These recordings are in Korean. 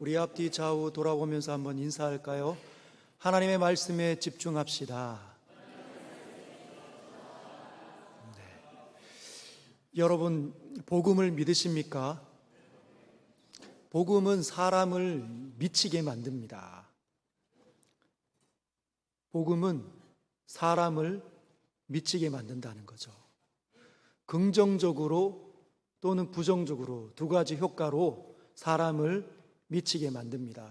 우리 앞뒤 좌우 돌아보면서 한번 인사할까요? 하나님의 말씀에 집중합시다. 여러분, 복음을 믿으십니까? 복음은 사람을 미치게 만듭니다. 복음은 사람을 미치게 만든다는 거죠. 긍정적으로 또는 부정적으로 두 가지 효과로 사람을 미치게 만듭니다.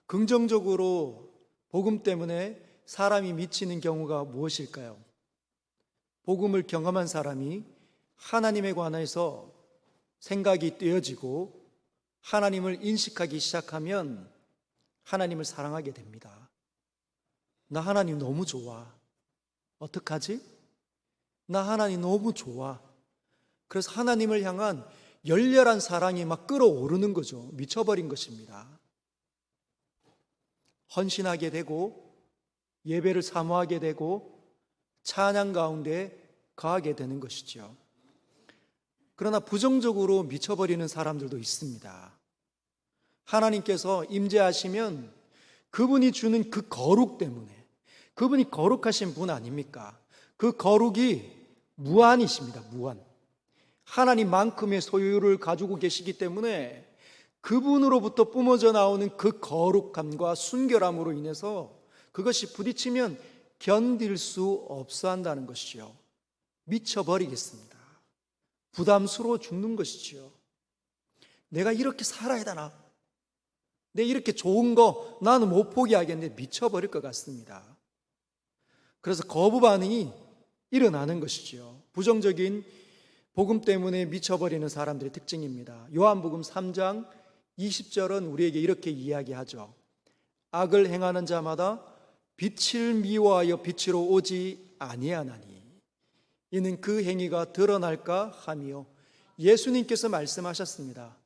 긍정적으로 복음 때문에 사람이 미치는 경우가 무엇일까요? 복음을 경험한 사람이 하나님에 관해서 생각이 떼어지고 하나님을 인식하기 시작하면 하나님을 사랑하게 됩니다. 나 하나님 너무 좋아. 어떡하지? 나 하나님 너무 좋아. 그래서 하나님을 향한 열렬한 사랑이 막 끓어오르는 거죠. 미쳐버린 것입니다. 헌신하게 되고 예배를 사모하게 되고 찬양 가운데 거하게 되는 것이죠. 그러나 부정적으로 미쳐버리는 사람들도 있습니다. 하나님께서 임재하시면 그분이 주는 그 거룩 때문에, 그분이 거룩하신 분 아닙니까? 그 거룩이 무한이십니다. 무한. 하나님만큼의 소유를 가지고 계시기 때문에 그분으로부터 뿜어져 나오는 그 거룩함과 순결함으로 인해서 그것이 부딪히면 견딜 수 없어 한다는 것이죠. 미쳐버리겠습니다. 부담스러워 죽는 것이지요. 내가 이렇게 살아야 되나? 내 이렇게 좋은 거 나는 못 포기하겠는데 미쳐버릴 것 같습니다. 그래서 거부 반응이 일어나는 것이지요. 부정적인 복음 때문에 미쳐버리는 사람들의 특징입니다. 요한복음 3장 20절은 우리에게 이렇게 이야기하죠. 악을 행하는 자마다 빛을 미워하여 빛으로 오지 아니하나니 이는 그 행위가 드러날까 하며, 예수님께서 말씀하셨습니다.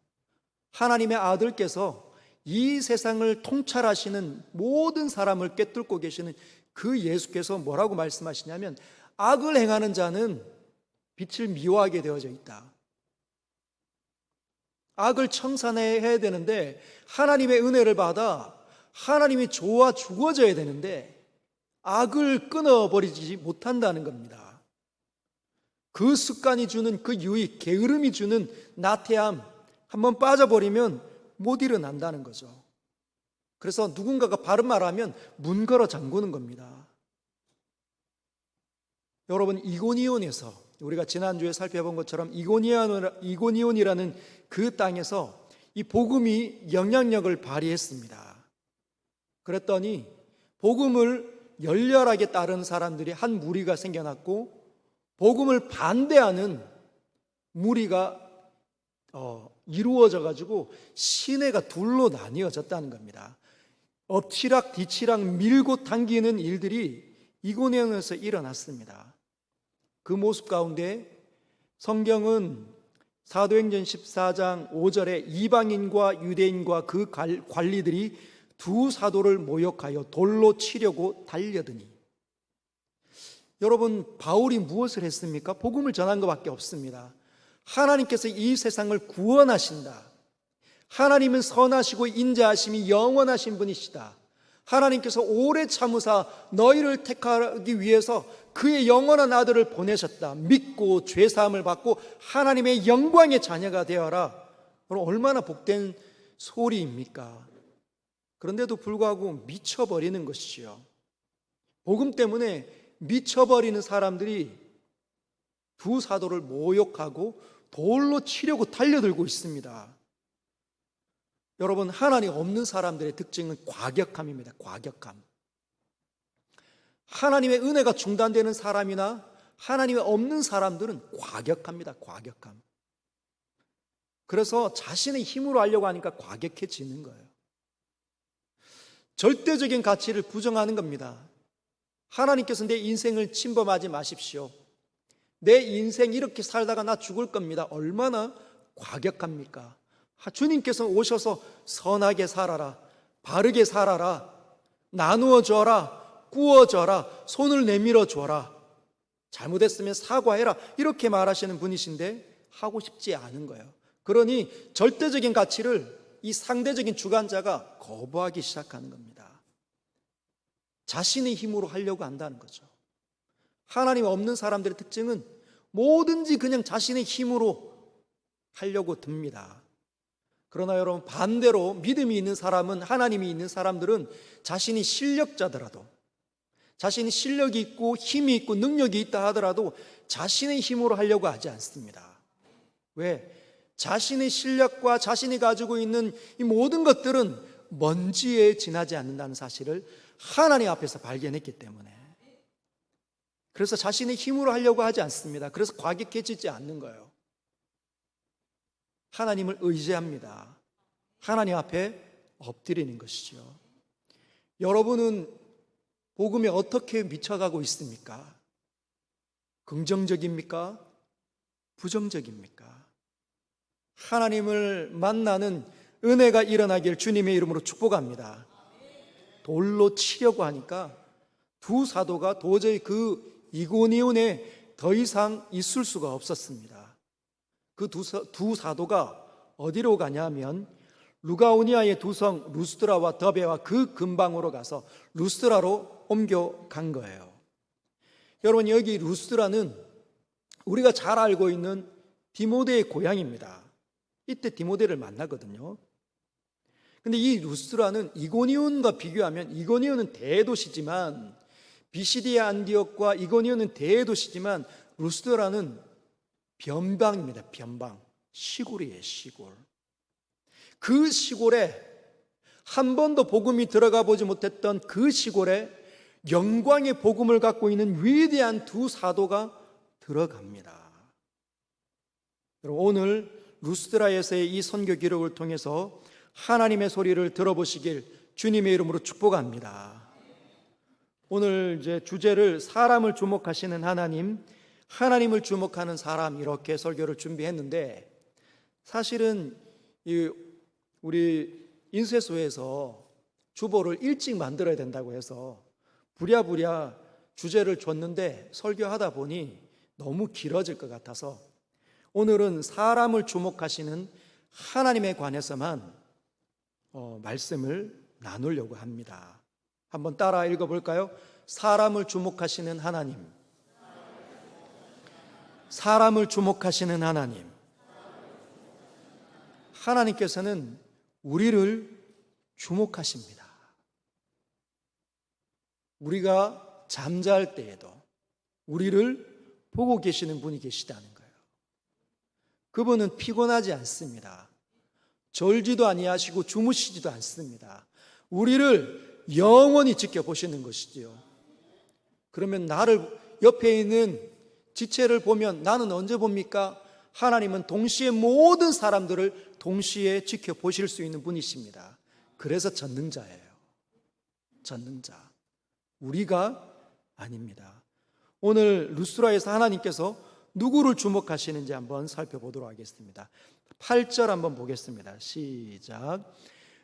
하나님의 아들께서 이 세상을 통찰하시는 모든 사람을 꿰뚫고 계시는 그 예수께서 뭐라고 말씀하시냐면, 악을 행하는 자는 빛을 미워하게 되어져 있다. 악을 청산해야 되는데 하나님의 은혜를 받아 하나님이 좋아 죽어져야 되는데 악을 끊어버리지 못한다는 겁니다. 그 습관이 주는 그 유익, 게으름이 주는 나태함, 한번 빠져버리면 못 일어난다는 거죠. 그래서 누군가가 바른 말하면 문 걸어 잠그는 겁니다. 여러분, 이고니온에서 우리가 지난주에 살펴본 것처럼 이고니온이라는 그 땅에서 이 복음이 영향력을 발휘했습니다. 그랬더니 복음을 열렬하게 따르는 사람들이 한 무리가 생겨났고, 복음을 반대하는 무리가 이루어져 가지고 시내가 둘로 나뉘어졌다는 겁니다. 엎치락 뒤치락 밀고 당기는 일들이 이고니온에서 일어났습니다. 그 모습 가운데 성경은 사도행전 14장 5절에 이방인과 유대인과 그 관리들이 두 사도를 모욕하여 돌로 치려고 달려드니, 여러분, 바울이 무엇을 했습니까? 복음을 전한 것밖에 없습니다. 하나님께서 이 세상을 구원하신다. 하나님은 선하시고 인자하심이 영원하신 분이시다. 하나님께서 오래 참으사 너희를 택하기 위해서 그의 영원한 아들을 보내셨다. 믿고 죄사함을 받고 하나님의 영광의 자녀가 되어라. 그럼 얼마나 복된 소리입니까? 그런데도 불구하고 미쳐버리는 것이지요. 복음 때문에 미쳐버리는 사람들이 두 사도를 모욕하고 돌로 치려고 달려들고 있습니다. 여러분, 하나님 없는 사람들의 특징은 과격함입니다. 과격함. 하나님의 은혜가 중단되는 사람이나 하나님이 없는 사람들은 과격합니다. 과격함. 그래서 자신의 힘으로 하려고 하니까 과격해지는 거예요. 절대적인 가치를 부정하는 겁니다. 하나님께서 내 인생을 침범하지 마십시오. 내 인생 이렇게 살다가 나 죽을 겁니다. 얼마나 과격합니까? 주님께서 오셔서 선하게 살아라, 바르게 살아라, 나누어 줘라, 구워 줘라, 손을 내밀어 줘라, 잘못했으면 사과해라, 이렇게 말하시는 분이신데 하고 싶지 않은 거예요. 그러니 절대적인 가치를 이 상대적인 주관자가 거부하기 시작하는 겁니다. 자신의 힘으로 하려고 한다는 거죠. 하나님 없는 사람들의 특징은 뭐든지 그냥 자신의 힘으로 하려고 듭니다. 그러나 여러분, 반대로 믿음이 있는 사람은, 하나님이 있는 사람들은 자신이 실력자더라도, 자신이 실력이 있고 힘이 있고 능력이 있다 하더라도 자신의 힘으로 하려고 하지 않습니다. 왜? 자신의 실력과 자신이 가지고 있는 이 모든 것들은 먼지에 지나지 않는다는 사실을 하나님 앞에서 발견했기 때문에, 그래서 자신의 힘으로 하려고 하지 않습니다. 그래서 과격해지지 않는 거예요. 하나님을 의지합니다. 하나님 앞에 엎드리는 것이죠. 여러분은 복음에 어떻게 미쳐가고 있습니까? 긍정적입니까? 부정적입니까? 하나님을 만나는 은혜가 일어나길 주님의 이름으로 축복합니다. 돌로 치려고 하니까 두 사도가 도저히 그 이고니온에 더 이상 있을 수가 없었습니다. 그 두 사도가 어디로 가냐면 루가오니아의 두 성 루스드라와 더베와 그 근방으로 가서 루스드라로 옮겨간 거예요. 여러분, 여기 루스드라는 우리가 잘 알고 있는 디모데의 고향입니다. 이때 디모데를 만나거든요. 근데 이 루스드라는 이고니온과 비교하면, 이고니온은 대도시지만, 비시디아 안디옥과 이고니온은 대도시지만 루스드라는 변방입니다. 변방, 시골이에요. 시골. 그 시골에 한 번도 복음이 들어가 보지 못했던 그 시골에 영광의 복음을 갖고 있는 위대한 두 사도가 들어갑니다. 여러분, 오늘 루스드라에서의 이 선교 기록을 통해서 하나님의 소리를 들어보시길 주님의 이름으로 축복합니다. 오늘 이제 주제를 사람을 주목하시는 하나님, 하나님을 주목하는 사람, 이렇게 설교를 준비했는데, 사실은 우리 인쇄소에서 주보를 일찍 만들어야 된다고 해서 부랴부랴 주제를 줬는데 설교하다 보니 너무 길어질 것 같아서 오늘은 사람을 주목하시는 하나님에 관해서만 말씀을 나누려고 합니다. 한번 따라 읽어볼까요? 사람을 주목하시는 하나님, 사람을 주목하시는 하나님. 하나님께서는 우리를 주목하십니다. 우리가 잠잘 때에도 우리를 보고 계시는 분이 계시다는 거예요. 그분은 피곤하지 않습니다. 졸지도 아니하시고 주무시지도 않습니다. 우리를 영원히 지켜보시는 것이지요. 그러면 나를 옆에 있는 지체를 보면 나는 언제 봅니까? 하나님은 동시에 모든 사람들을 동시에 지켜보실 수 있는 분이십니다. 그래서 전능자예요. 전능자. 우리가 아닙니다. 오늘 루스드라에서 하나님께서 누구를 주목하시는지 한번 살펴보도록 하겠습니다. 8절 한번 보겠습니다. 시작.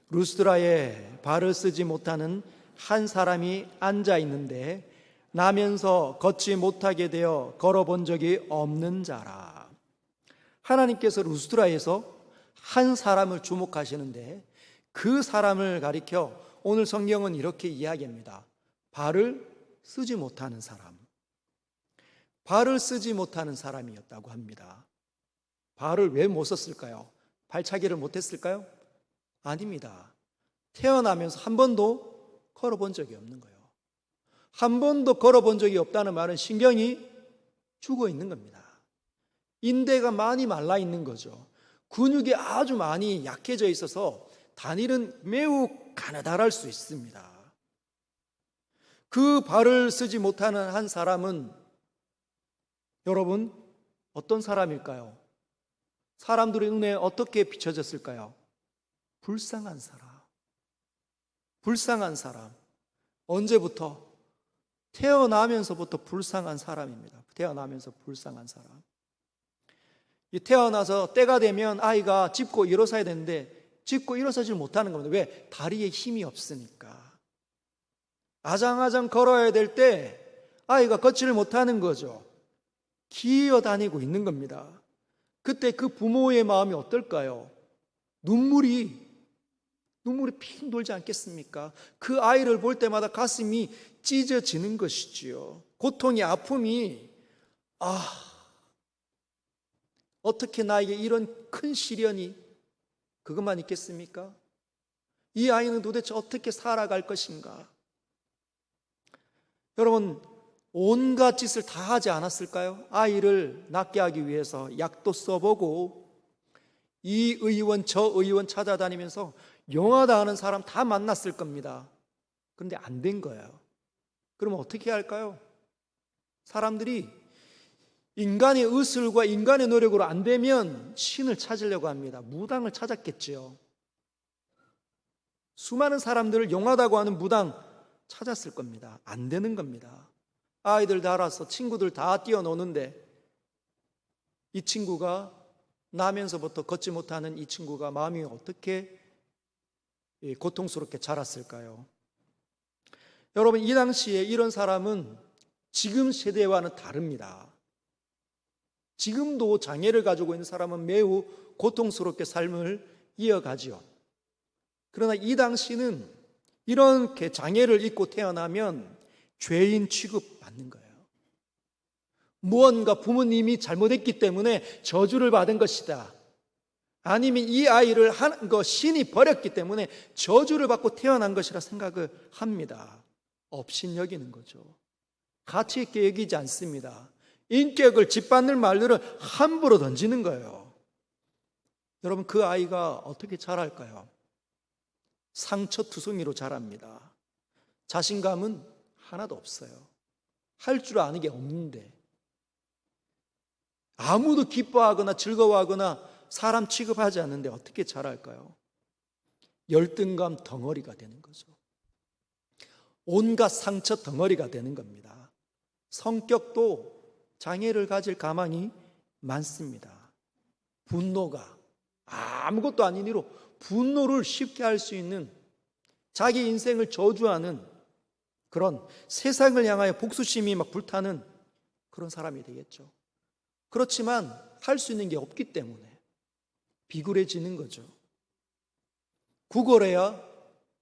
루스드라에 발을 쓰지 못하는 한 사람이 앉아 있는데 나면서 걷지 못하게 되어 걸어본 적이 없는 자라. 하나님께서 루스드라에서 한 사람을 주목하시는데 그 사람을 가리켜 오늘 성경은 이렇게 이야기합니다. 발을 쓰지 못하는 사람. 발을 쓰지 못하는 사람이었다고 합니다. 발을 왜 못 썼을까요? 발차기를 못했을까요? 아닙니다. 태어나면서 한 번도 걸어본 적이 없는 거예요. 한 번도 걸어본 적이 없다는 말은 신경이 죽어 있는 겁니다. 인대가 많이 말라 있는 거죠. 근육이 아주 많이 약해져 있어서 단일은 매우 가느다랄 수 있습니다. 그 발을 쓰지 못하는 한 사람은 여러분 어떤 사람일까요? 사람들의 눈에 어떻게 비춰졌을까요? 불쌍한 사람. 불쌍한 사람. 언제부터? 태어나면서부터 불쌍한 사람입니다. 태어나면서 불쌍한 사람. 태어나서 때가 되면 아이가 짚고 일어서야 되는데 짚고 일어서질 못하는 겁니다. 왜? 다리에 힘이 없으니까. 아장아장 걸어야 될 때 아이가 걷지를 못하는 거죠. 기어다니고 있는 겁니다. 그때 그 부모의 마음이 어떨까요? 눈물이 눈물이 핑 돌지 않겠습니까? 그 아이를 볼 때마다 가슴이 찢어지는 것이지요. 고통이, 아픔이, 어떻게 나에게 이런 큰 시련이 그것만 있겠습니까? 이 아이는 도대체 어떻게 살아갈 것인가? 여러분, 온갖 짓을 다 하지 않았을까요? 아이를 낫게 하기 위해서 약도 써보고 이 의원 저 의원 찾아다니면서 용하다 하는 사람 다 만났을 겁니다. 그런데 안 된 거예요. 그러면 어떻게 할까요? 사람들이 인간의 의술과 인간의 노력으로 안 되면 신을 찾으려고 합니다. 무당을 찾았겠지요. 수많은 사람들을 용하다고 하는 무당 찾았을 겁니다. 안 되는 겁니다. 아이들 다 알아서 친구들 다 뛰어노는데 이 친구가 나면서부터 걷지 못하는 이 친구가 마음이 어떻게 고통스럽게 자랐을까요? 여러분, 이 당시에 이런 사람은 지금 세대와는 다릅니다. 지금도 장애를 가지고 있는 사람은 매우 고통스럽게 삶을 이어가지요. 그러나 이 당시는 이렇게 장애를 입고 태어나면 죄인 취급받는 거예요. 무언가 부모님이 잘못했기 때문에 저주를 받은 것이다. 아니면 이 아이를 신이 버렸기 때문에 저주를 받고 태어난 것이라 생각을 합니다. 업신여기는 거죠. 가치 있게 여기지 않습니다. 인격을 짓밟는 말들을 함부로 던지는 거예요. 여러분, 그 아이가 어떻게 자랄까요? 상처투성이로 자랍니다. 자신감은 하나도 없어요. 할 줄 아는 게 없는데, 아무도 기뻐하거나 즐거워하거나 사람 취급하지 않는데 어떻게 자랄까요? 열등감 덩어리가 되는 거죠. 온갖 상처 덩어리가 되는 겁니다. 성격도 장애를 가질 가망이 많습니다. 분노가 아무것도 아닌 이로 분노를 쉽게 할 수 있는, 자기 인생을 저주하는 그런, 세상을 향하여 복수심이 막 불타는 그런 사람이 되겠죠. 그렇지만 할 수 있는 게 없기 때문에 비굴해지는 거죠. 구걸해야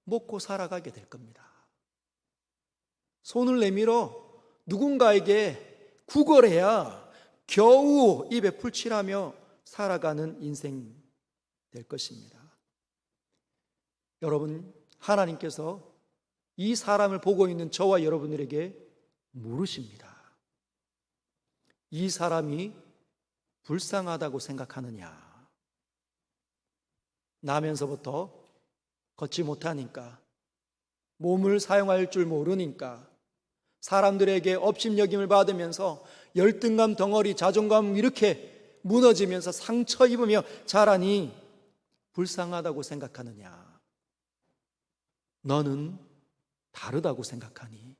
먹고 살아가게 될 겁니다. 손을 내밀어 누군가에게 구걸해야 겨우 입에 풀칠하며 살아가는 인생 될 것입니다. 여러분, 하나님께서 이 사람을 보고 있는 저와 여러분들에게 물으십니다. 이 사람이 불쌍하다고 생각하느냐? 나면서부터 걷지 못하니까, 몸을 사용할 줄 모르니까, 사람들에게 업신여김을 받으면서 열등감 덩어리, 자존감 이렇게 무너지면서 상처 입으며 자라니 불쌍하다고 생각하느냐? 너는 다르다고 생각하니?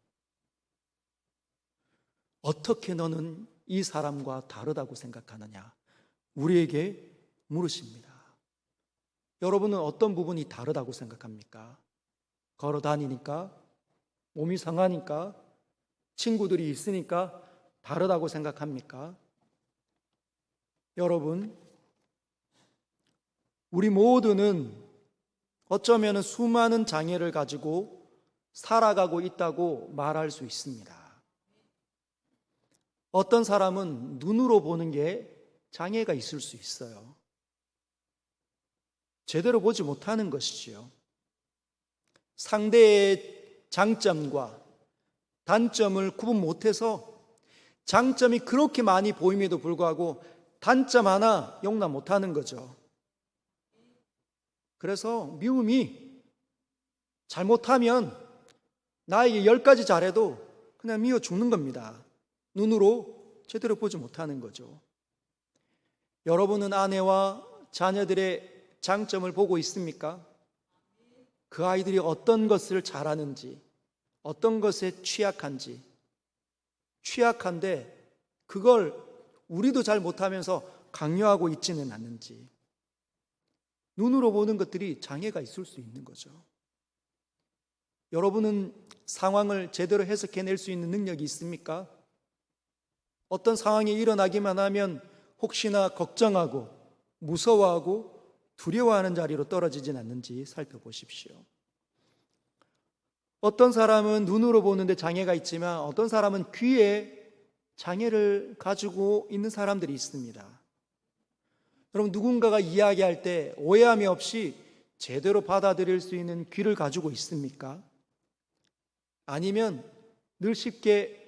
어떻게 너는 이 사람과 다르다고 생각하느냐? 우리에게 물으십니다. 여러분은 어떤 부분이 다르다고 생각합니까? 걸어 다니니까? 몸이 상하니까? 친구들이 있으니까 다르다고 생각합니까? 여러분, 우리 모두는 어쩌면 수많은 장애를 가지고 살아가고 있다고 말할 수 있습니다. 어떤 사람은 눈으로 보는 게 장애가 있을 수 있어요. 제대로 보지 못하는 것이지요. 상대의 장점과 단점을 구분 못해서 장점이 그렇게 많이 보임에도 불구하고 단점 하나 용납 못하는 거죠. 그래서 미움이, 잘못하면 나에게 10가지 잘해도 그냥 미워 죽는 겁니다. 눈으로 제대로 보지 못하는 거죠. 여러분은 아내와 자녀들의 장점을 보고 있습니까? 그 아이들이 어떤 것을 잘하는지, 어떤 것에 취약한지, 취약한데 그걸 우리도 잘 못하면서 강요하고 있지는 않는지, 눈으로 보는 것들이 장애가 있을 수 있는 거죠. 여러분은 상황을 제대로 해석해낼 수 있는 능력이 있습니까? 어떤 상황이 일어나기만 하면 혹시나 걱정하고 무서워하고 두려워하는 자리로 떨어지진 않는지 살펴보십시오. 어떤 사람은 눈으로 보는데 장애가 있지만 어떤 사람은 귀에 장애를 가지고 있는 사람들이 있습니다. 여러분, 누군가가 이야기할 때 오해함이 없이 제대로 받아들일 수 있는 귀를 가지고 있습니까? 아니면 늘 쉽게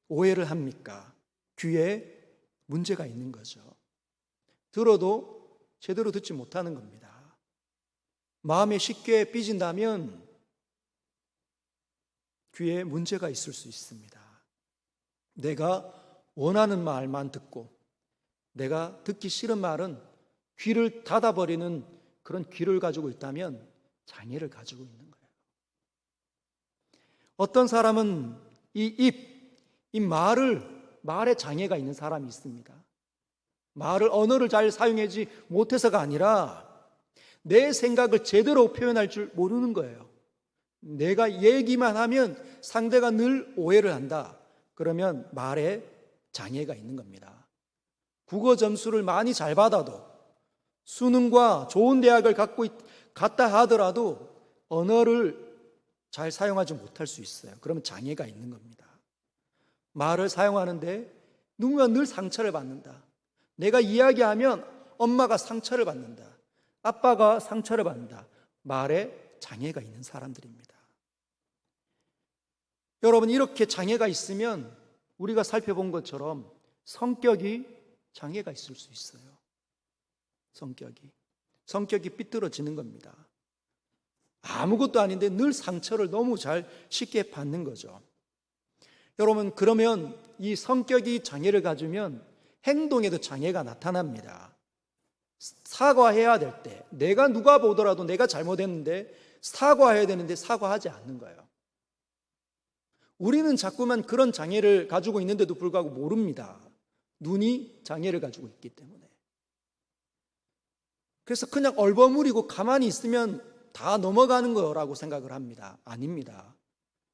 오해를 합니까? 귀에 문제가 있는 거죠. 들어도 제대로 듣지 못하는 겁니다. 마음에 쉽게 삐진다면 귀에 문제가 있을 수 있습니다. 내가 원하는 말만 듣고 내가 듣기 싫은 말은 귀를 닫아버리는 그런 귀를 가지고 있다면 장애를 가지고 있는 거예요. 어떤 사람은 이 말에 장애가 있는 사람이 있습니다. 언어를 잘 사용하지 못해서가 아니라 내 생각을 제대로 표현할 줄 모르는 거예요. 내가 얘기만 하면 상대가 늘 오해를 한다. 그러면 말에 장애가 있는 겁니다. 국어 점수를 많이 잘 받아도 수능과 좋은 대학을 갔다 하더라도 언어를 잘 사용하지 못할 수 있어요. 그러면 장애가 있는 겁니다. 말을 사용하는데 누군가 늘 상처를 받는다. 내가 이야기하면 엄마가 상처를 받는다. 아빠가 상처를 받는다. 말에 장애가 있는 사람들입니다. 여러분, 이렇게 장애가 있으면 우리가 살펴본 것처럼 성격이 장애가 있을 수 있어요. 성격이 삐뚤어지는 겁니다. 아무것도 아닌데 늘 상처를 너무 쉽게 받는 거죠. 여러분, 그러면 이 성격이 장애를 가지면 행동에도 장애가 나타납니다. 사과해야 될 때, 내가 누가 보더라도 내가 잘못했는데 사과해야 되는데 사과하지 않는 거예요. 우리는 자꾸만 그런 장애를 가지고 있는데도 불구하고 모릅니다. 눈이 장애를 가지고 있기 때문에. 그래서 그냥 얼버무리고 가만히 있으면 다 넘어가는 거라고 생각을 합니다. 아닙니다.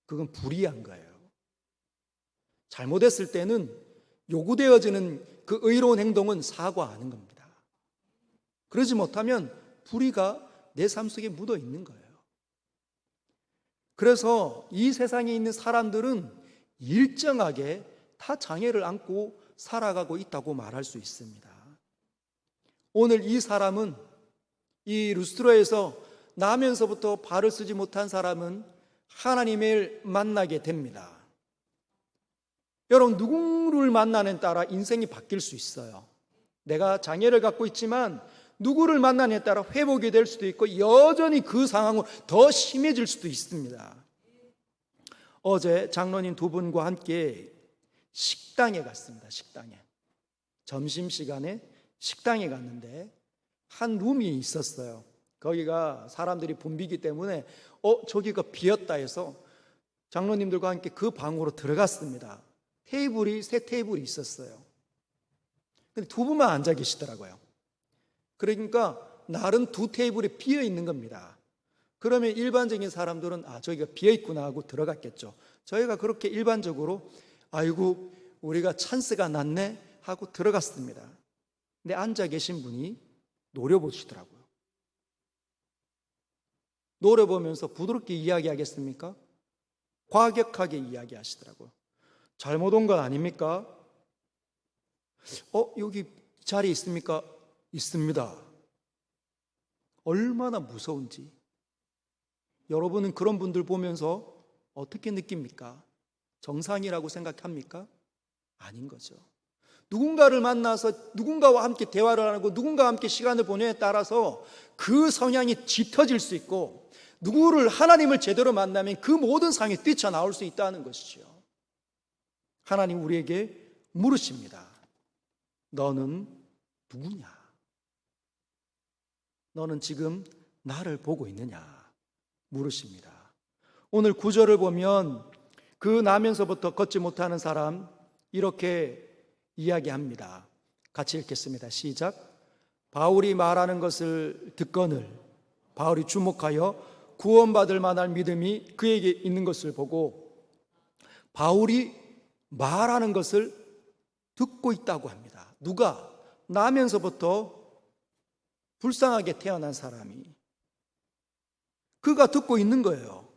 그건 불이한 거예요. 잘못했을 때는 요구되어지는 그 의로운 행동은 사과하는 겁니다. 그러지 못하면 불의가 내 삶 속에 묻어 있는 거예요. 그래서 이 세상에 있는 사람들은 일정하게 다 장애를 안고 살아가고 있다고 말할 수 있습니다. 오늘 이 사람은, 이 루스트라에서 나면서부터 발을 쓰지 못한 사람은 하나님을 만나게 됩니다. 여러분, 누구를 만나는 따라 인생이 바뀔 수 있어요. 내가 장애를 갖고 있지만 누구를 만나느냐에 따라 회복이 될 수도 있고 여전히 그 상황은 더 심해질 수도 있습니다. 어제 장로님 두 분과 함께 식당에 갔습니다. 점심시간에 식당에 갔는데 한 룸이 있었어요. 거기가 사람들이 붐비기 때문에 저기가 비었다 해서 장로님들과 함께 그 방으로 들어갔습니다. 세 테이블이 있었어요. 근데 두 분만 앉아 계시더라고요. 그러니까 나름 두 테이블이 비어 있는 겁니다. 그러면 일반적인 사람들은 저기가 비어 있구나 하고 들어갔겠죠. 저희가 그렇게 일반적으로 아이고 우리가 찬스가 났네 하고 들어갔습니다. 근데 앉아 계신 분이 노려보시더라고요. 노려보면서 부드럽게 이야기하겠습니까? 과격하게 이야기하시더라고요. 잘못 온 건 아닙니까? 여기 자리 있습니까? 있습니다. 얼마나 무서운지. 여러분은 그런 분들 보면서 어떻게 느낍니까? 정상이라고 생각합니까? 아닌 거죠. 누군가를 만나서 누군가와 함께 대화를 하고 누군가와 함께 시간을 보내에 따라서 그 성향이 짙어질 수 있고 하나님을 제대로 만나면 그 모든 상황이 뛰쳐나올 수 있다는 것이죠. 하나님 우리에게 물으십니다. 너는 누구냐? 너는 지금 나를 보고 있느냐? 물으십니다. 오늘 9절을 보면 그 나면서부터 걷지 못하는 사람 이렇게 이야기합니다. 같이 읽겠습니다. 시작. 바울이 말하는 것을 듣거늘 바울이 주목하여 구원받을 만한 믿음이 그에게 있는 것을 보고 바울이 말하는 것을 듣고 있다고 합니다. 누가? 나면서부터 불쌍하게 태어난 사람이 그가 듣고 있는 거예요.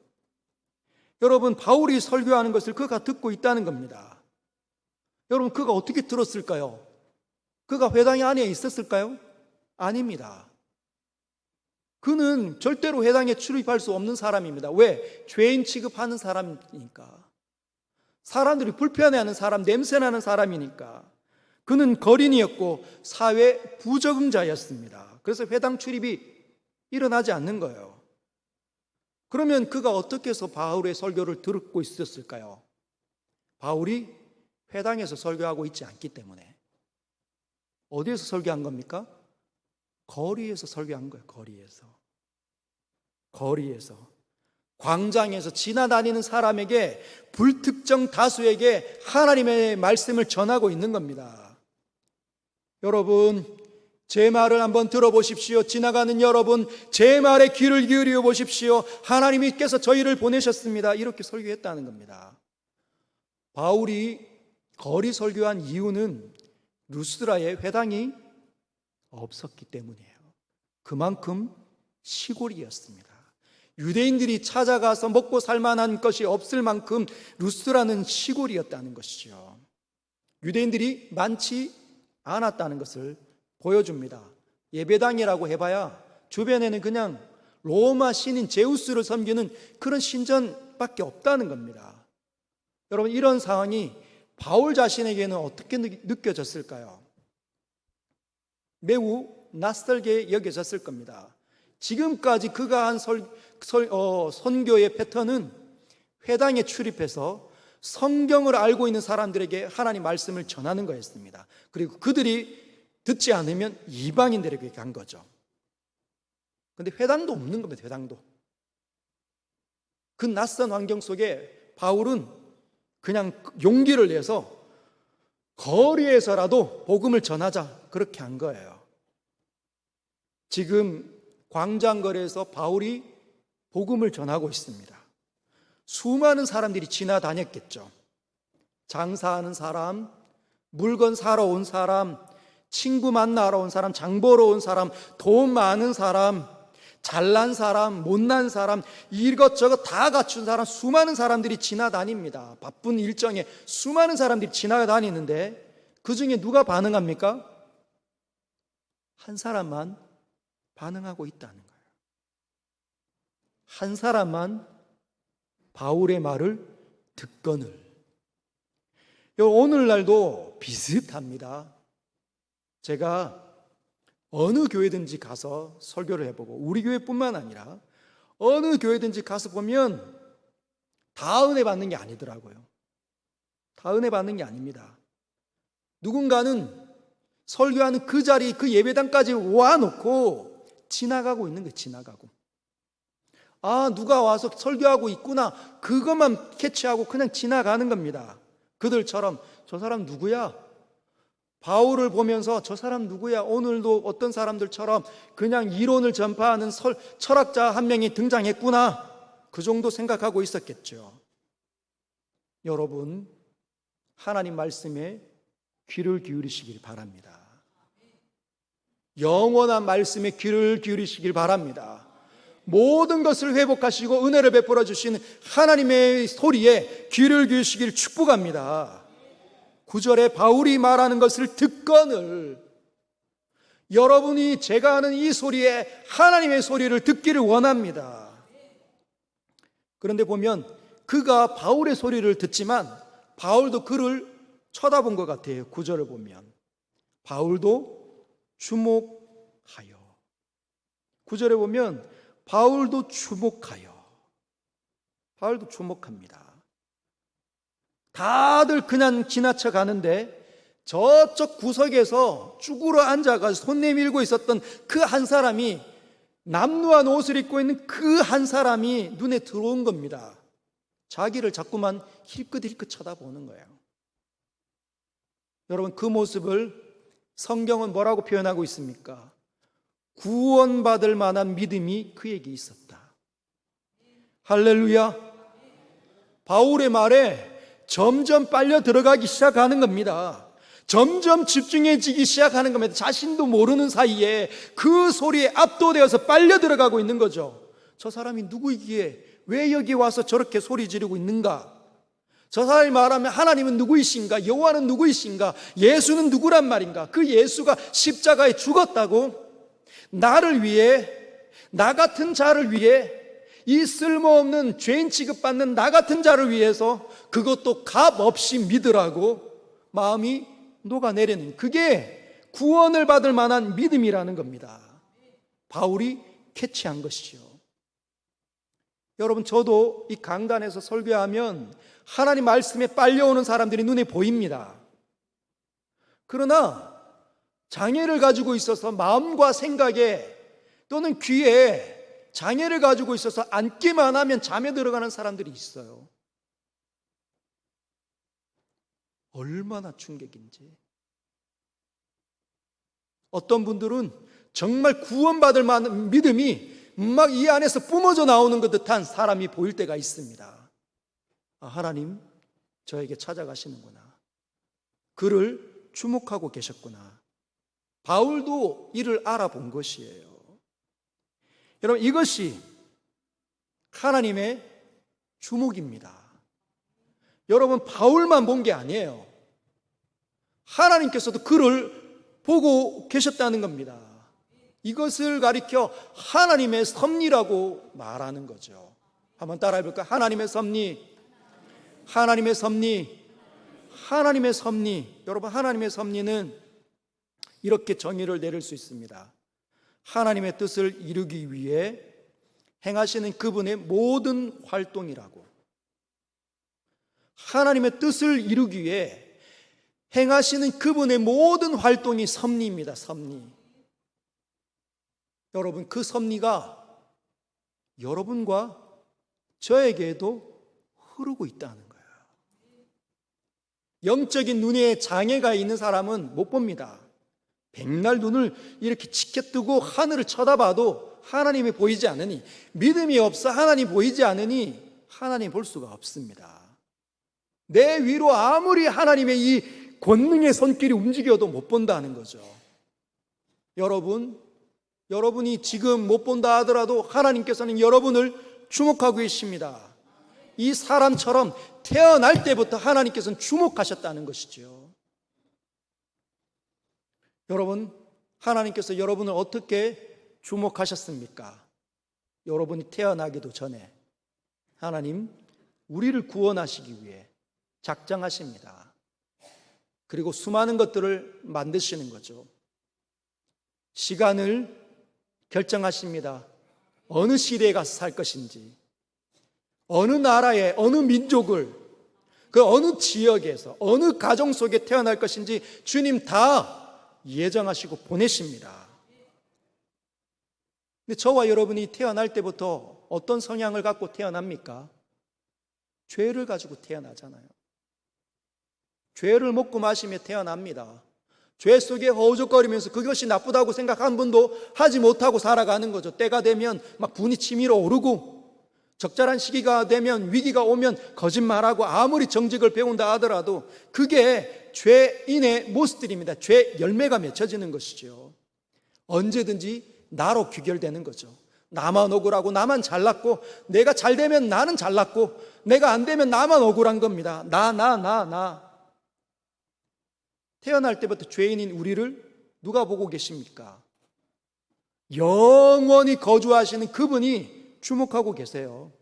여러분, 바울이 설교하는 것을 그가 듣고 있다는 겁니다. 여러분, 그가 어떻게 들었을까요? 그가 회당 안에 있었을까요? 아닙니다. 그는 절대로 회당에 출입할 수 없는 사람입니다. 왜? 죄인 취급하는 사람이니까. 사람들이 불편해하는 사람, 냄새나는 사람이니까. 그는 거린이었고 사회 부적응자였습니다. 그래서 회당 출입이 일어나지 않는 거예요. 그러면 그가 어떻게 해서 바울의 설교를 듣고 있었을까요? 바울이 회당에서 설교하고 있지 않기 때문에. 어디에서 설교한 겁니까? 거리에서 설교한 거예요. 거리에서. 광장에서 지나다니는 사람에게, 불특정 다수에게 하나님의 말씀을 전하고 있는 겁니다. 여러분, 제 말을 한번 들어보십시오. 지나가는 여러분, 제 말에 귀를 기울여 보십시오. 하나님께서 저희를 보내셨습니다. 이렇게 설교했다는 겁니다. 바울이 거리 설교한 이유는 루스드라에 회당이 없었기 때문이에요. 그만큼 시골이었습니다. 유대인들이 찾아가서 먹고 살만한 것이 없을 만큼 루스드라는 시골이었다는 것이죠. 유대인들이 많지 않았다는 것을 보여줍니다. 예배당이라고 해봐야 주변에는 그냥 로마 신인 제우스를 섬기는 그런 신전밖에 없다는 겁니다. 여러분, 이런 상황이 바울 자신에게는 어떻게 느껴졌을까요? 매우 낯설게 여겨졌을 겁니다. 지금까지 그가 한 선교의 패턴은 회당에 출입해서 성경을 알고 있는 사람들에게 하나님 말씀을 전하는 거였습니다. 그리고 그들이 듣지 않으면 이방인들에게 간 거죠. 그런데 회당도 없는 겁니다. 회당도. 그 낯선 환경 속에 바울은 그냥 용기를 내서 거리에서라도 복음을 전하자, 그렇게 한 거예요. 지금 광장거리에서 바울이 복음을 전하고 있습니다. 수많은 사람들이 지나다녔겠죠. 장사하는 사람, 물건 사러 온 사람, 친구 만나러 온 사람, 장 보러 온 사람, 돈 많은 사람, 잘난 사람, 못난 사람, 이것저것 다 갖춘 사람, 수많은 사람들이 지나다닙니다. 바쁜 일정에 수많은 사람들이 지나다니는데 그 중에 누가 반응합니까? 한 사람만 반응하고 있다는 거예요. 한 사람만 바울의 말을 듣거늘. 오늘날도 비슷합니다. 제가 어느 교회든지 가서 설교를 해보고, 우리 교회뿐만 아니라 어느 교회든지 가서 보면 다 은혜 받는 게 아니더라고요. 다 은혜 받는 게 아닙니다. 누군가는 설교하는 그 자리, 그 예배당까지 와놓고 지나가고 있는 거예요. 지나가고. 아, 누가 와서 설교하고 있구나, 그것만 캐치하고 그냥 지나가는 겁니다. 그들처럼 저 사람 누구야? 바울을 보면서 저 사람 누구야? 오늘도 어떤 사람들처럼 그냥 이론을 전파하는 철학자 한 명이 등장했구나, 그 정도 생각하고 있었겠죠. 여러분, 하나님 말씀에 귀를 기울이시길 바랍니다. 영원한 말씀에 귀를 기울이시길 바랍니다. 모든 것을 회복하시고 은혜를 베풀어 주시는 하나님의 소리에 귀를 기울이시길 축복합니다. 9절에 바울이 말하는 것을 듣거늘, 여러분이 제가 하는 이 소리에 하나님의 소리를 듣기를 원합니다. 그런데 보면 그가 바울의 소리를 듣지만 바울도 그를 쳐다본 것 같아요. 9절을 보면 바울도 주목하여, 9절에 보면 바울도 주목합니다. 다들 그냥 지나쳐 가는데 저쪽 구석에서 쭈그러 앉아가지고 손 내밀고 있었던 그 한 사람이, 남루한 옷을 입고 있는 그 한 사람이 눈에 들어온 겁니다. 자기를 자꾸만 힐끗힐끗 쳐다보는 거예요. 여러분, 그 모습을 성경은 뭐라고 표현하고 있습니까? 구원받을 만한 믿음이 그에게 있었다. 할렐루야. 바울의 말에 점점 빨려 들어가기 시작하는 겁니다. 점점 집중해지기 시작하는 겁니다. 자신도 모르는 사이에 그 소리에 압도되어서 빨려 들어가고 있는 거죠. 저 사람이 누구이기에 왜 여기 와서 저렇게 소리 지르고 있는가? 저 사람이 말하면 하나님은 누구이신가? 여호와는 누구이신가? 예수는 누구란 말인가? 그 예수가 십자가에 죽었다고? 나를 위해, 나 같은 자를 위해, 이 쓸모없는 죄인 취급받는 나 같은 자를 위해서 그것도 값 없이 믿으라고 마음이 녹아내리는, 그게 구원을 받을 만한 믿음이라는 겁니다. 바울이 캐치한 것이죠. 여러분, 저도 이 강단에서 설교하면 하나님 말씀에 빨려오는 사람들이 눈에 보입니다. 그러나 장애를 가지고 있어서 마음과 생각에 또는 귀에 장애를 가지고 있어서 앉기만 하면 잠에 들어가는 사람들이 있어요. 얼마나 충격인지. 어떤 분들은 정말 구원받을 만한 믿음이 막 이 안에서 뿜어져 나오는 것 듯한 사람이 보일 때가 있습니다. 아, 하나님 저에게 찾아가시는구나. 그를 주목하고 계셨구나. 바울도 이를 알아본 것이에요. 여러분, 이것이 하나님의 주목입니다. 여러분, 바울만 본 게 아니에요. 하나님께서도 그를 보고 계셨다는 겁니다. 이것을 가리켜 하나님의 섭리라고 말하는 거죠. 한번 따라해 볼까요? 하나님의 섭리, 하나님의 섭리, 하나님의 섭리. 여러분, 하나님의 섭리는 이렇게 정의를 내릴 수 있습니다. 하나님의 뜻을 이루기 위해 행하시는 그분의 모든 활동이라고. 하나님의 뜻을 이루기 위해 행하시는 그분의 모든 활동이 섭리입니다. 섭리. 여러분, 그 섭리가 여러분과 저에게도 흐르고 있다는 거예요. 영적인 눈에 장애가 있는 사람은 못 봅니다. 백날 눈을 이렇게 치켜뜨고 하늘을 쳐다봐도 하나님이 보이지 않으니, 믿음이 없어 하나님 보이지 않으니 하나님 볼 수가 없습니다. 내 위로 아무리 하나님의 이 권능의 손길이 움직여도 못 본다는 거죠. 여러분이 지금 못 본다 하더라도 하나님께서는 여러분을 주목하고 계십니다. 이 사람처럼 태어날 때부터 하나님께서는 주목하셨다는 것이죠. 여러분, 하나님께서 여러분을 어떻게 주목하셨습니까? 여러분이 태어나기도 전에 하나님 우리를 구원하시기 위해 작정하십니다. 그리고 수많은 것들을 만드시는 거죠. 시간을 결정하십니다. 어느 시대에 가서 살 것인지, 어느 나라에, 어느 민족을, 그 어느 지역에서, 어느 가정 속에 태어날 것인지 주님 다 예정하시고 보내십니다. 근데 저와 여러분이 태어날 때부터 어떤 성향을 갖고 태어납니까? 죄를 가지고 태어나잖아요. 죄를 먹고 마시며 태어납니다. 죄 속에 허우적거리면서 그것이 나쁘다고 생각한 분도 하지 못하고 살아가는 거죠. 때가 되면 막 분이 치밀어 오르고, 적절한 시기가 되면, 위기가 오면 거짓말하고, 아무리 정직을 배운다 하더라도 그게 죄인의 모습들입니다. 죄 열매가 맺혀지는 것이죠. 언제든지 나로 귀결되는 거죠. 나만 억울하고, 나만 잘났고, 내가 잘 되면 나는 잘났고, 내가 안 되면 나만 억울한 겁니다. 나. 태어날 때부터 죄인인 우리를 누가 보고 계십니까? 영원히 거주하시는 그분이 주목하고 계세요.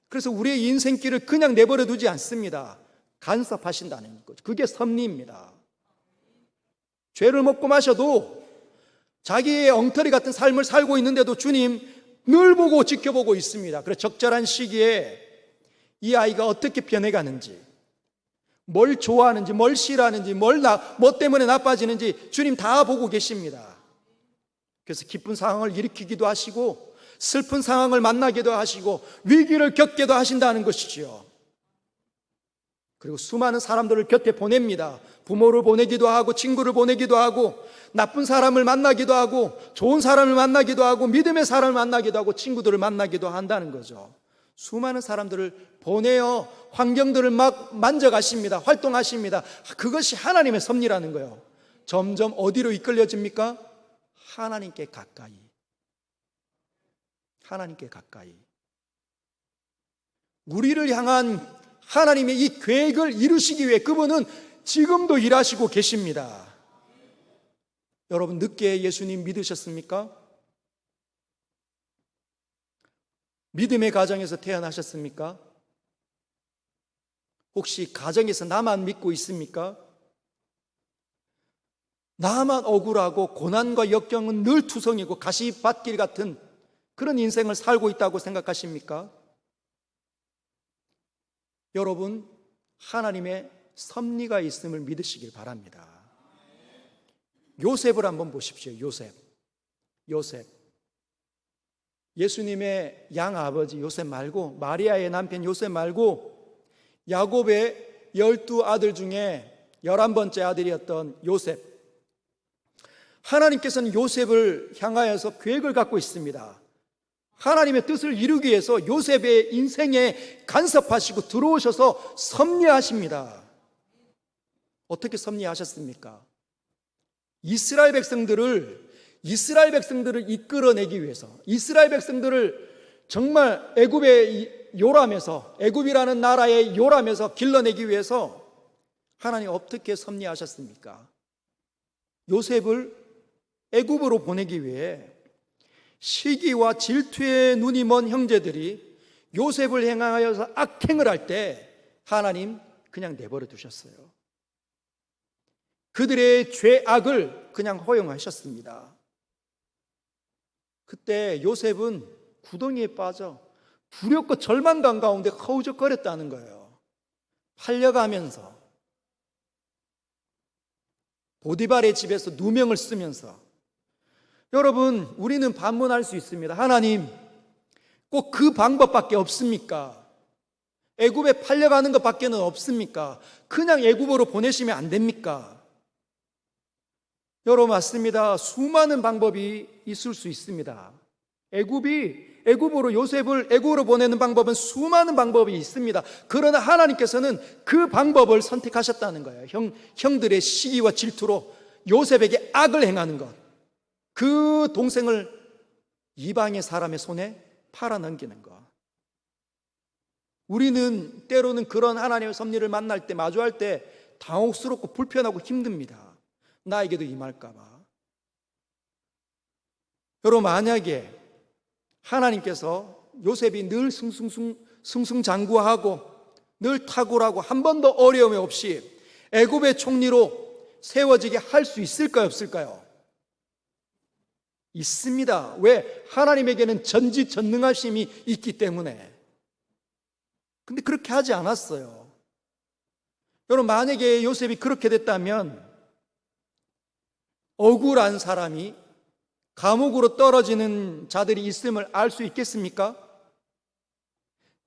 그래서 우리의 인생길을 그냥 내버려 두지 않습니다. 간섭하신다는 거죠. 그게 섭리입니다. 죄를 먹고 마셔도 자기의 엉터리 같은 삶을 살고 있는데도 주님 늘 보고 지켜보고 있습니다. 그래서 적절한 시기에 이 아이가 어떻게 변해가는지, 뭘 좋아하는지, 뭘 싫어하는지, 뭐 때문에 나빠지는지 주님 다 보고 계십니다. 그래서 기쁜 상황을 일으키기도 하시고, 슬픈 상황을 만나기도 하시고, 위기를 겪게도 하신다는 것이지요. 그리고 수많은 사람들을 곁에 보냅니다. 부모를 보내기도 하고, 친구를 보내기도 하고, 나쁜 사람을 만나기도 하고, 좋은 사람을 만나기도 하고, 믿음의 사람을 만나기도 하고, 친구들을 만나기도 한다는 거죠. 수많은 사람들을 보내어 환경들을 막 만져가십니다. 활동하십니다. 그것이 하나님의 섭리라는 거예요. 점점 어디로 이끌려집니까? 하나님께 가까이. 하나님께 가까이. 우리를 향한 하나님의 이 계획을 이루시기 위해 그분은 지금도 일하시고 계십니다. 여러분, 늦게 예수님 믿으셨습니까? 믿음의 가정에서 태어나셨습니까? 혹시 가정에서 나만 믿고 있습니까? 나만 억울하고 고난과 역경은 늘 투성이고 가시밭길 같은 그런 인생을 살고 있다고 생각하십니까? 여러분, 하나님의 섭리가 있음을 믿으시길 바랍니다. 요셉을 한번 보십시오. 요셉. 예수님의 양아버지 요셉 말고, 마리아의 남편 요셉 말고, 야곱의 12아들 중에 11번째 아들이었던 요셉. 하나님께서는 요셉을 향하여서 계획을 갖고 있습니다. 하나님의 뜻을 이루기 위해서 요셉의 인생에 간섭하시고 들어오셔서 섭리하십니다. 어떻게 섭리하셨습니까? 이스라엘 백성들을 이끌어내기 위해서, 이스라엘 백성들을 정말 애굽의 요람에서, 애굽이라는 나라의 요람에서 길러내기 위해서 하나님 어떻게 섭리하셨습니까? 요셉을 애굽으로 보내기 위해 시기와 질투의 눈이 먼 형제들이 요셉을 향하여서 악행을 할 때 하나님 그냥 내버려 두셨어요. 그들의 죄악을 그냥 허용하셨습니다. 그때 요셉은 구덩이에 빠져 두렵고 절망감 가운데 허우적거렸다는 거예요. 팔려가면서 보디발의 집에서 누명을 쓰면서. 여러분, 우리는 반문할 수 있습니다. 하나님, 꼭 그 방법밖에 없습니까? 애굽에 팔려가는 것밖에는 없습니까? 그냥 애굽으로 보내시면 안 됩니까? 여러분, 맞습니다. 수많은 방법이 있을 수 있습니다. 애굽으로 요셉을 애굽으로 보내는 방법은 수많은 방법이 있습니다. 그러나 하나님께서는 그 방법을 선택하셨다는 거예요. 형들의 시기와 질투로 요셉에게 악을 행하는 것, 그 동생을 이방의 사람의 손에 팔아넘기는 것. 우리는 때로는 그런 하나님의 섭리를 만날 때, 마주할 때 당혹스럽고 불편하고 힘듭니다. 나에게도 임할까 봐. 여러분, 만약에 하나님께서 요셉이 늘 승승장구하고 늘 탁월하고 한 번도 어려움이 없이 애굽의 총리로 세워지게 할 수 있을까요, 없을까요? 있습니다. 왜? 하나님에게는 전지전능하심이 있기 때문에. 근데 그렇게 하지 않았어요. 여러분, 만약에 요셉이 그렇게 됐다면 억울한 사람이 감옥으로 떨어지는 자들이 있음을 알 수 있겠습니까?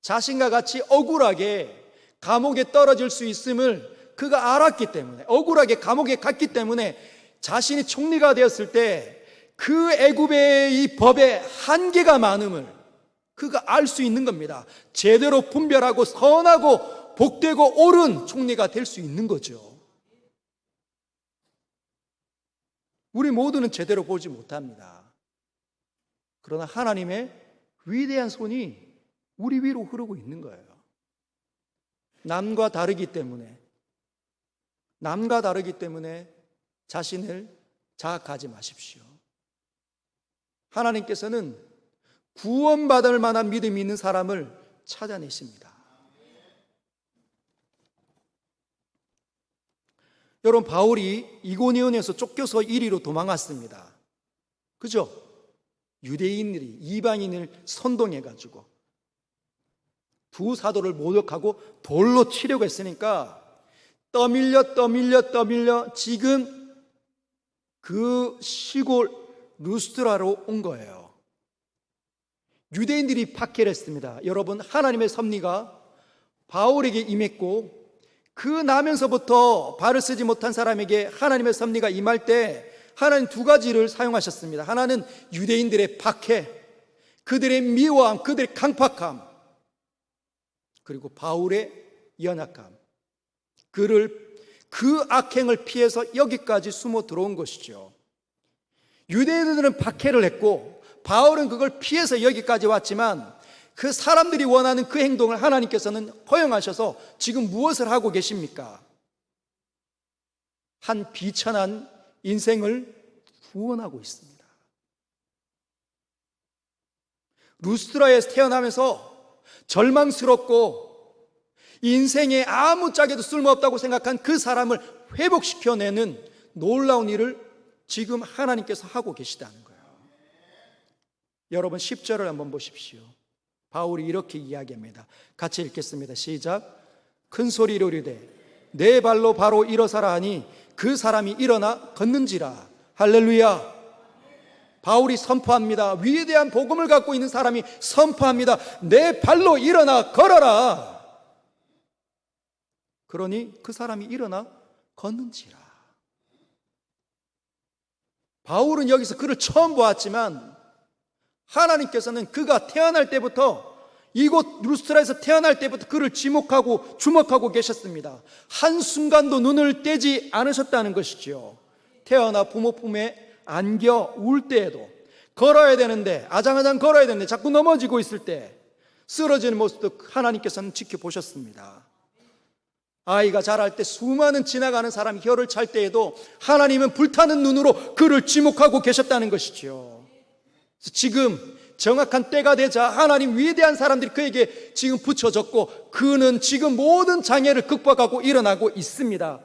자신과 같이 억울하게 감옥에 떨어질 수 있음을 그가 알았기 때문에, 억울하게 감옥에 갔기 때문에 자신이 총리가 되었을 때 그 애굽의 이 법의 한계가 많음을 그가 알 수 있는 겁니다. 제대로 분별하고 선하고 복되고 옳은 총리가 될 수 있는 거죠. 우리 모두는 제대로 보지 못합니다. 그러나 하나님의 위대한 손이 우리 위로 흐르고 있는 거예요. 남과 다르기 때문에 자신을 자학하지 마십시오. 하나님께서는 구원받을 만한 믿음이 있는 사람을 찾아내십니다. 여러분, 바울이 이고니온에서 쫓겨서 이리로 도망왔습니다. 그죠? 유대인들이 이방인을 선동해가지고 두 사도를 모독하고 돌로 치려고 했으니까 떠밀려 지금 그 시골 루스트라로 온 거예요. 유대인들이 박해를 했습니다. 여러분, 하나님의 섭리가 바울에게 임했고 그 나면서부터 발을 쓰지 못한 사람에게 하나님의 섭리가 임할 때 하나님 두 가지를 사용하셨습니다. 하나는 유대인들의 박해, 그들의 미워함, 그들의 강팍함, 그리고 바울의 연약함, 그 악행을 피해서 여기까지 숨어 들어온 것이죠. 유대인들은 박해를 했고 바울은 그걸 피해서 여기까지 왔지만 그 사람들이 원하는 그 행동을 하나님께서는 허용하셔서 지금 무엇을 하고 계십니까? 한 비천한 인생을 구원하고 있습니다. 루스드라에서 태어나면서 절망스럽고 인생에 아무짝에도 쓸모없다고 생각한 그 사람을 회복시켜내는 놀라운 일을 지금 하나님께서 하고 계시다는 거예요. 여러분 10절을 한번 보십시오. 바울이 이렇게 이야기합니다. 같이 읽겠습니다. 시작. 큰 소리로 이르되 내 발로 바로 일어서라 하니 그 사람이 일어나 걷는지라. 할렐루야. 바울이 선포합니다. 위대한 복음을 갖고 있는 사람이 선포합니다. 내 발로 일어나 걸어라. 그러니 그 사람이 일어나 걷는지라. 바울은 여기서 그를 처음 보았지만 하나님께서는 그가 태어날 때부터 이곳 루스트라에서 태어날 때부터 그를 주목하고 계셨습니다. 한순간도 눈을 떼지 않으셨다는 것이지요. 태어나 부모 품에 안겨 울 때에도 걸어야 되는데 아장아장 걸어야 되는데 자꾸 넘어지고 있을 때 쓰러지는 모습도 하나님께서는 지켜보셨습니다. 아이가 자랄 때 수많은 지나가는 사람이 혀를 찰 때에도 하나님은 불타는 눈으로 그를 지목하고 계셨다는 것이지요. 지금 정확한 때가 되자 하나님 위대한 사람들이 그에게 지금 붙여졌고 그는 지금 모든 장애를 극복하고 일어나고 있습니다.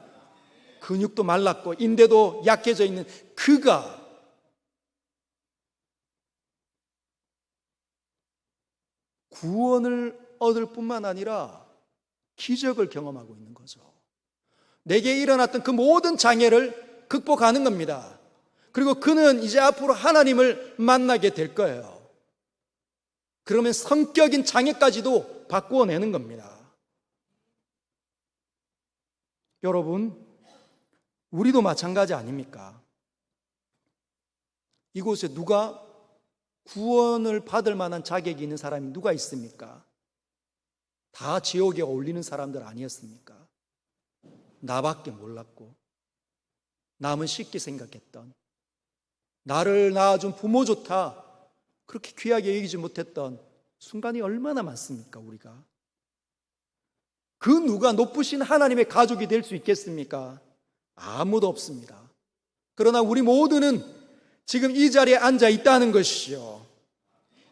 근육도 말랐고 인대도 약해져 있는 그가 구원을 얻을 뿐만 아니라 기적을 경험하고 있는 거죠. 내게 일어났던 그 모든 장애를 극복하는 겁니다. 그리고 그는 이제 앞으로 하나님을 만나게 될 거예요. 그러면 성격인 장애까지도 바꾸어내는 겁니다. 여러분, 우리도 마찬가지 아닙니까? 이곳에 누가 구원을 받을 만한 자격이 있는 사람이 누가 있습니까? 다 지옥에 어울리는 사람들 아니었습니까? 나밖에 몰랐고 남은 쉽게 생각했던 나를 낳아준 부모조차 그렇게 귀하게 여기지 못했던 순간이 얼마나 많습니까? 우리가 그 누가 높으신 하나님의 가족이 될 수 있겠습니까? 아무도 없습니다. 그러나 우리 모두는 지금 이 자리에 앉아 있다는 것이죠.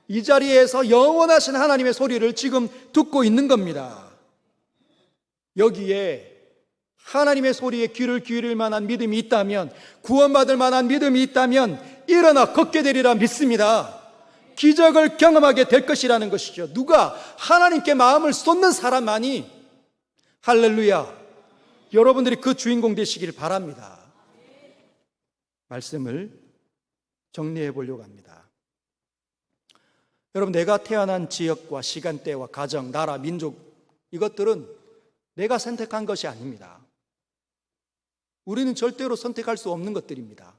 이 자리에서 영원하신 하나님의 소리를 지금 듣고 있는 겁니다. 여기에 하나님의 소리에 귀를 기울일 만한 믿음이 있다면, 구원받을 만한 믿음이 있다면 일어나 걷게 되리라 믿습니다. 기적을 경험하게 될 것이라는 것이죠. 누가 하나님께 마음을 쏟는 사람만이, 할렐루야, 여러분들이 그 주인공 되시길 바랍니다. 말씀을 정리해 보려고 합니다. 여러분, 내가 태어난 지역과 시간대와 가정, 나라, 민족, 이것들은 내가 선택한 것이 아닙니다. 우리는 절대로 선택할 수 없는 것들입니다.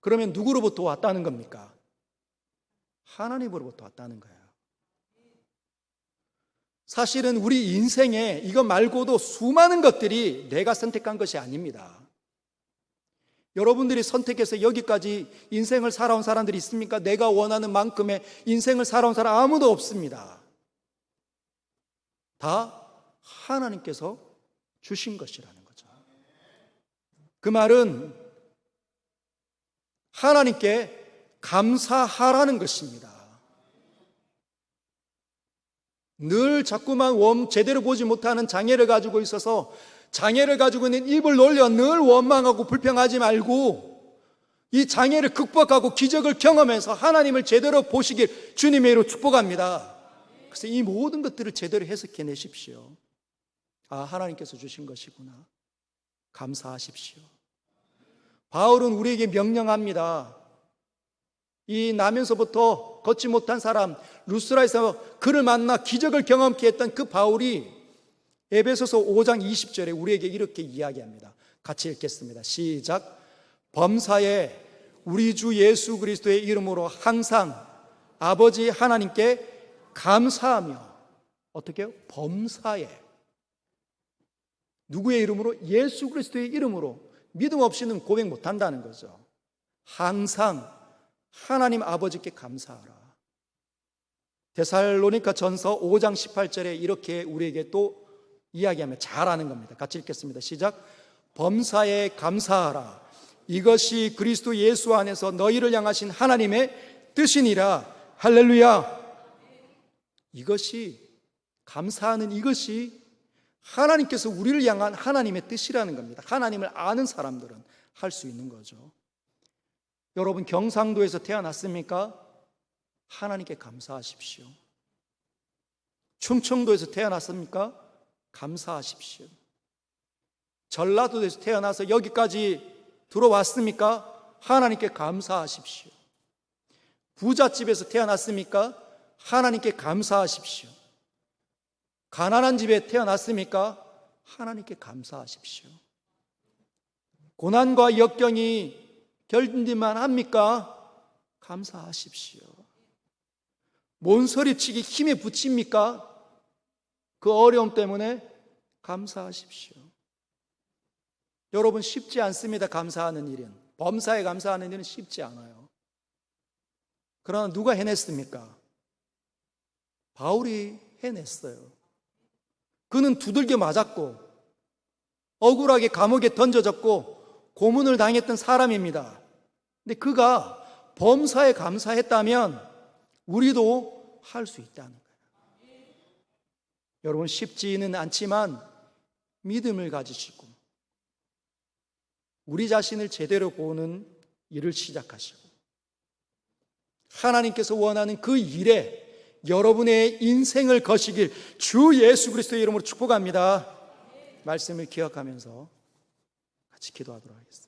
그러면 누구로부터 왔다는 겁니까? 하나님으로부터 왔다는 거예요. 사실은 우리 인생에 이것 말고도 수많은 것들이 내가 선택한 것이 아닙니다. 여러분들이 선택해서 여기까지 인생을 살아온 사람들이 있습니까? 내가 원하는 만큼의 인생을 살아온 사람 아무도 없습니다. 다 하나님께서 주신 것이라는 거죠. 그 말은 하나님께 감사하라는 것입니다. 늘 자꾸만 제대로 보지 못하는 장애를 가지고 있어서 장애를 가지고 있는 입을 놀려 늘 원망하고 불평하지 말고 이 장애를 극복하고 기적을 경험해서 하나님을 제대로 보시길 주님의 이름으로 축복합니다. 그래서 이 모든 것들을 제대로 해석해 내십시오. 아, 하나님께서 주신 것이구나. 감사하십시오. 바울은 우리에게 명령합니다. 이 나면서부터 걷지 못한 사람 루스라에서 그를 만나 기적을 경험케 했던 그 바울이 에베소서 5장 20절에 우리에게 이렇게 이야기합니다. 같이 읽겠습니다. 시작. 범사에 우리 주 예수 그리스도의 이름으로 항상 아버지 하나님께 감사하며 어떻게 해요? 범사에. 누구의 이름으로? 예수 그리스도의 이름으로. 믿음 없이는 고백 못한다는 거죠. 항상 하나님 아버지께 감사하라. 데살로니가 전서 5장 18절에 이렇게 우리에게 또 이야기하며 잘하는 겁니다. 같이 읽겠습니다. 시작. 범사에 감사하라. 이것이 그리스도 예수 안에서 너희를 향하신 하나님의 뜻이니라. 할렐루야. 이것이, 감사하는 이것이 하나님께서 우리를 향한 하나님의 뜻이라는 겁니다. 하나님을 아는 사람들은 할 수 있는 거죠. 여러분, 경상도에서 태어났습니까? 하나님께 감사하십시오. 충청도에서 태어났습니까? 감사하십시오. 전라도에서 태어나서 여기까지 들어왔습니까? 하나님께 감사하십시오. 부잣집에서 태어났습니까? 하나님께 감사하십시오. 가난한 집에 태어났습니까? 하나님께 감사하십시오. 고난과 역경이 견딜만 합니까? 감사하십시오. 몸서리치기 힘에 부칩니까? 그 어려움 때문에 감사하십시오. 여러분, 쉽지 않습니다. 감사하는 일은. 범사에 감사하는 일은 쉽지 않아요. 그러나 누가 해냈습니까? 바울이 해냈어요. 그는 두들겨 맞았고 억울하게 감옥에 던져졌고 고문을 당했던 사람입니다. 근데 그가 범사에 감사했다면 우리도 할 수 있다는 거예요. 여러분, 쉽지는 않지만 믿음을 가지시고 우리 자신을 제대로 보는 일을 시작하시고 하나님께서 원하는 그 일에 여러분의 인생을 거시길 주 예수 그리스도의 이름으로 축복합니다. 말씀을 기억하면서 같이 기도하도록 하겠습니다.